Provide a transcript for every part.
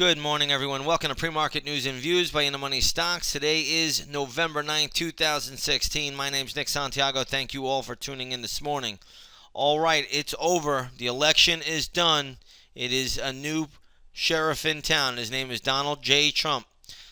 Good morning, everyone. Welcome to Pre-Market News and Views by InTheMoneyStocks. Today is November 9th, 2016. My name's Nick Santiago. Thank you all for tuning in this morning. All right, it's over. The election is done. It is a new sheriff in town. His name is Donald J. Trump.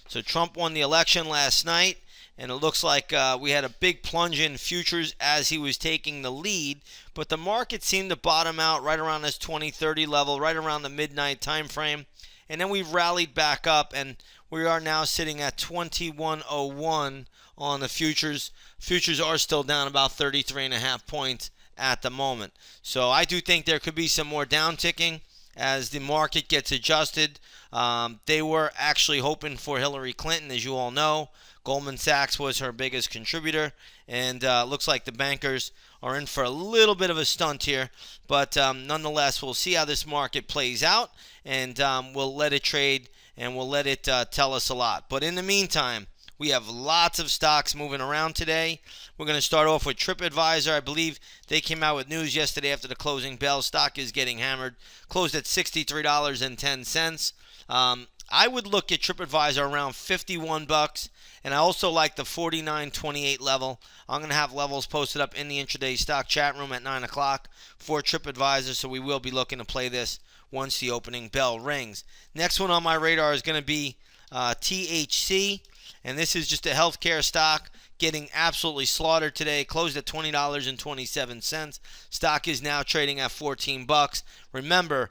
So Trump won the election last night, and it looks like we had a big plunge in futures as he was taking the lead, but the market seemed to bottom out right around this 2030 level, right around the midnight time frame. And then we've rallied back up, and we are now sitting at 21.01 on the futures. Futures are still down about 33.5 points at the moment. So I do think there could be some more downticking as the market gets adjusted. They were actually hoping for Hillary Clinton, as you all know. Goldman Sachs was her biggest contributor, and looks like the bankers are in for a little bit of a stunt here. But nonetheless, we'll see how this market plays out, and we'll let it trade, and we'll let it tell us a lot. But in the meantime, we have lots of stocks moving around today. We're going to start off with TripAdvisor. I believe they came out with news yesterday after the closing bell. Stock is getting hammered. Closed at $63.10. I would look at TripAdvisor around $51, and I also like the $49.28 level. I'm going to have levels posted up in the intraday stock chat room at 9 o'clock for TripAdvisor, so we will be looking to play this once the opening bell rings. Next one on my radar is going to be THC, and this is just a healthcare stock getting absolutely slaughtered today. Closed at $20.27. Stock is now trading at $14. Remember,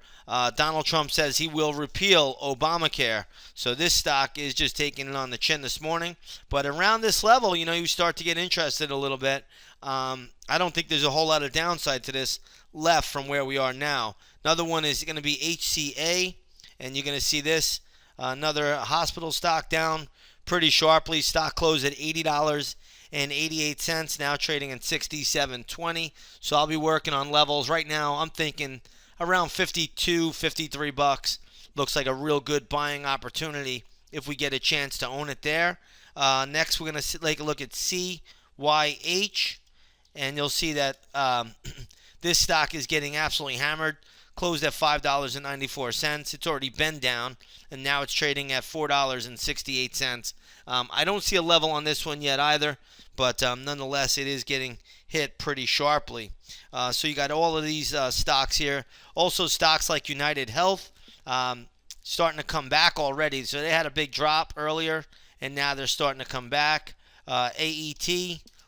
Donald Trump says he will repeal Obamacare. So this stock is just taking it on the chin this morning. But around this level, you start to get interested a little bit. I don't think there's a whole lot of downside to this left from where we are now. Another one is going to be HCA, and you're going to see this. Another hospital stock down pretty sharply. Stock closed at $80.88, now trading at $67.20. So I'll be working on levels. Right now, I'm thinking around $52, $53. Looks like a real good buying opportunity if we get a chance to own it there. Next, we're going to take a look at CYH, and you'll see that this stock is getting absolutely hammered. Closed at $5.94. It's already been down, and now it's trading at $4.68. I don't see a level on this one yet either, but nonetheless, it is getting hit pretty sharply. So you got all of these stocks here. Also, stocks like United Health starting to come back already. So they had a big drop earlier, and now they're starting to come back. AET,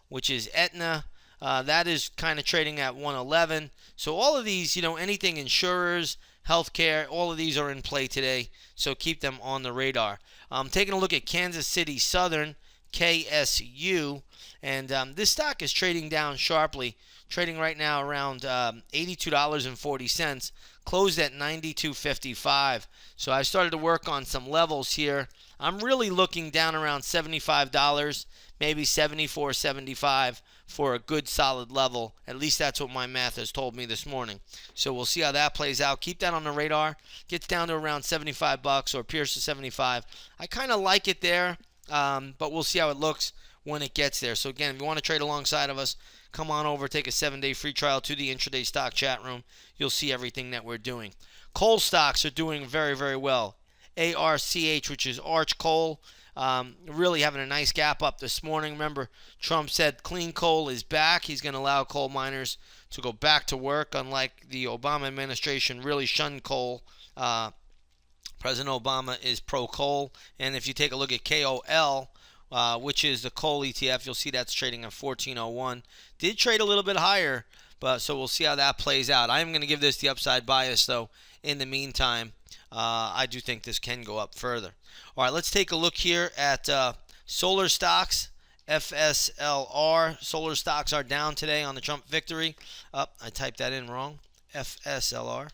which is Aetna, that is kind of trading at 111. So all of these, anything insurers, healthcare, all of these are in play today. So keep them on the radar. Taking a look at Kansas City Southern, KSU, and this stock is trading down sharply. Trading right now around $82.40. Closed at $92.55. So I started to work on some levels here. I'm really looking down around $75, maybe $74, $75 for a good solid level. At least that's what my math has told me this morning. So we'll see how that plays out. Keep that on the radar. Gets down to around $75 or appears to 75. I kind of like it there, but we'll see how it looks when it gets there. So again, if you want to trade alongside of us, come on over, take a 7-day free trial to the intraday stock chat room. You'll see everything that we're doing. Coal stocks are doing very, very well. ARCH, which is Arch Coal, really having a nice gap up this morning. Remember, Trump said clean coal is back. He's going to allow coal miners to go back to work, unlike the Obama administration really shunned coal. President Obama is pro-coal. And if you take a look at KOL, which is the coal ETF, you'll see that's trading at 1401. Did trade a little bit higher, but so we'll see how that plays out. I am going to give this the upside bias, though. In the meantime, I do think this can go up further. All right, let's take a look here at solar stocks, FSLR. Solar stocks are down today on the Trump victory. I typed that in wrong, FSLR.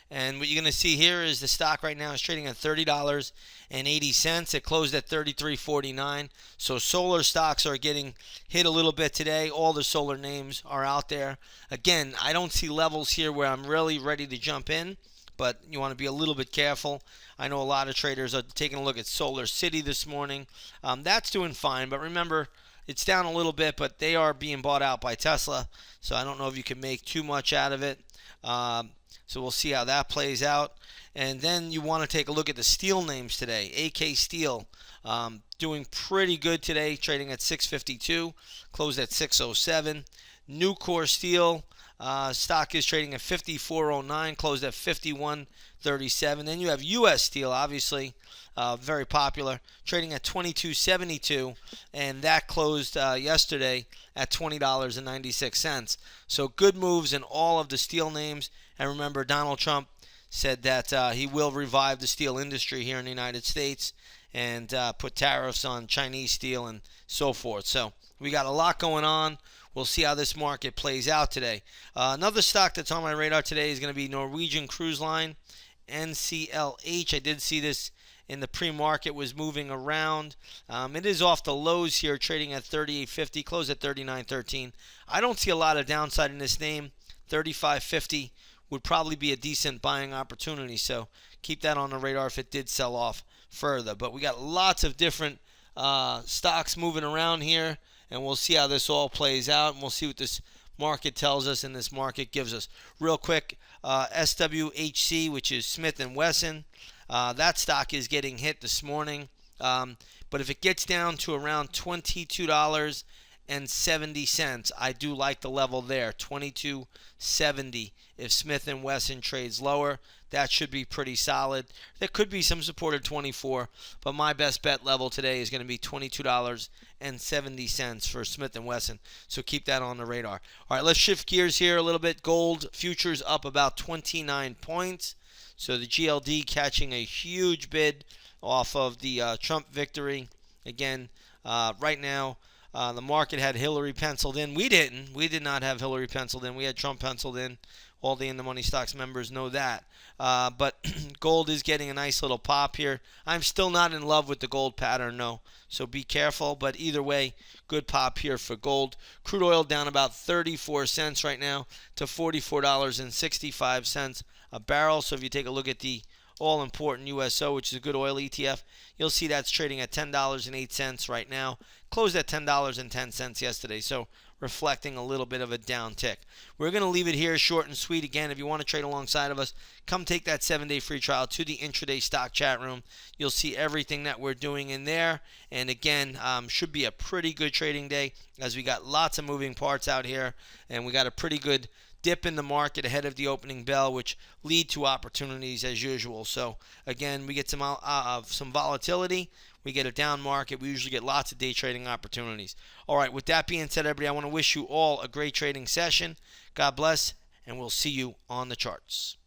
And what you're going to see here is the stock right now is trading at $30.80. It closed at $33.49. So solar stocks are getting hit a little bit today. All the solar names are out there. Again, I don't see levels here where I'm really ready to jump in, but you want to be a little bit careful. I know a lot of traders are taking a look at Solar City this morning. That's doing fine, but remember, it's down a little bit, but they are being bought out by Tesla, so I don't know if you can make too much out of it. So we'll see how that plays out. And then you want to take a look at the steel names today. AK Steel doing pretty good today, trading at 652, closed at 607. Nucor Steel stock is trading at 5409, closed at 5137. Then you have U.S. Steel, obviously very popular, trading at 2272, and that closed yesterday at $20.96. So good moves in all of the steel names. And remember, Donald Trump said that he will revive the steel industry here in the United States and put tariffs on Chinese steel and so forth. So we got a lot going on. We'll see how this market plays out today. Another stock that's on my radar today is going to be Norwegian Cruise Line, NCLH. I did see this in the pre-market, was moving around. It is off the lows here, trading at 38.50, closed at 39.13. I don't see a lot of downside in this name. 35.50 would probably be a decent buying opportunity, so keep that on the radar if it did sell off further. But we got lots of different stocks moving around here, and we'll see how this all plays out, and we'll see what this market tells us and this market gives us. Real quick, SWHC, which is Smith & Wesson, that stock is getting hit this morning. But if it gets down to around $22.70, I do like the level there, $22.70. If Smith & Wesson trades lower, that should be pretty solid. There could be some support at 24, but my best bet level today is going to be $22.70 for Smith & Wesson. So keep that on the radar. All right, let's shift gears here a little bit. Gold futures up about 29 points. So the GLD catching a huge bid off of the Trump victory. Again, right now, the market had Hillary penciled in. We didn't. We did not have Hillary penciled in. We had Trump penciled in. All the In the Money Stocks members know that. But gold is getting a nice little pop here. I'm still not in love with the gold pattern, no. So be careful. But either way, good pop here for gold. Crude oil down about 34 cents right now to $44.65 a barrel. So if you take a look at the all-important USO, which is a good oil ETF, you'll see that's trading at $10.08 right now. Closed at $10.10 yesterday, so reflecting a little bit of a down tick. We're going to leave it here short and sweet. Again, if you want to trade alongside of us, come take that 7-day free trial to the intraday stock chat room. You'll see everything that we're doing in there. And again, should be a pretty good trading day as we got lots of moving parts out here, and we got a pretty good dip in the market ahead of the opening bell, which lead to opportunities as usual. So again, we get some volatility. We get a down market. We usually get lots of day trading opportunities. All right, with that being said, everybody, I want to wish you all a great trading session. God bless, and we'll see you on the charts.